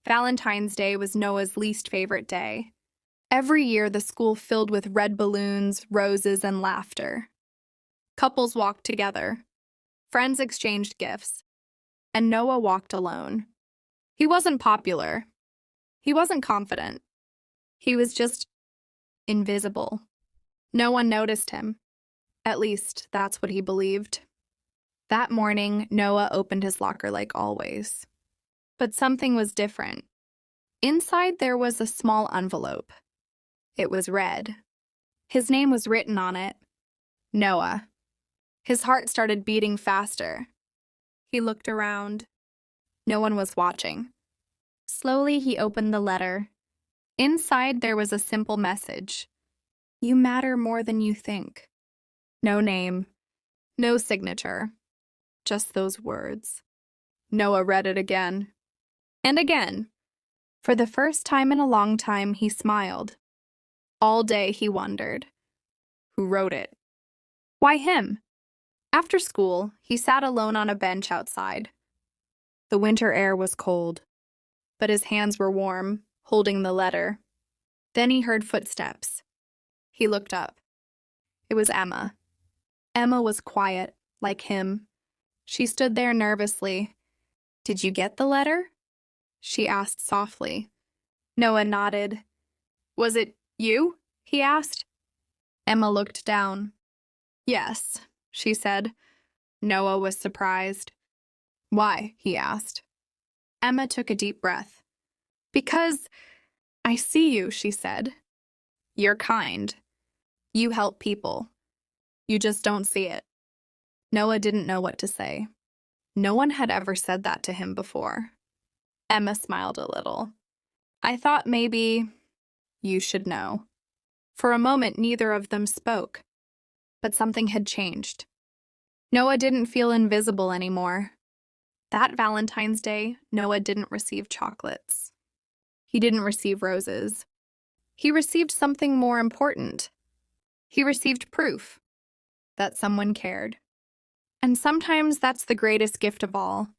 Valentine's Day was Noah's least favorite day. Every year, the school filled with red balloons, roses, and laughter. Couples walked together. Friends exchanged gifts. And Noah walked alone. He wasn't popular. He wasn't confident. He was just invisible. No one noticed him. At least, that's what he believed. That morning, Noah opened his locker like always. But something was different. Inside, there was a small envelope. It was red. His name was written on it. Noah. His heart started beating faster. He looked around. No one was watching. Slowly, he opened the letter. Inside, there was a simple message. You matter more than you think. No name. No signature. Just those words. Noah read it again. And again. For the first time in a long time, he smiled. All day, he wondered. Who wrote it? Why him? After school, he sat alone on a bench outside. The winter air was cold, but his hands were warm, holding the letter. Then he heard footsteps. He looked up. It was Emma. Emma was quiet, like him. She stood there nervously. Did you get the letter? She asked softly. Noah nodded. Was it you? He asked. Emma looked down. Yes, she said. Noah was surprised. Why? He asked. Emma took a deep breath. Because I see you, she said. You're kind. You help people. You just don't see it. Noah didn't know what to say. No one had ever said that to him before. Emma smiled a little. I thought maybe you should know. For a moment, neither of them spoke. But something had changed. Noah didn't feel invisible anymore. That Valentine's Day, Noah didn't receive chocolates. He didn't receive roses. He received something more important. He received proof that someone cared. And sometimes that's the greatest gift of all.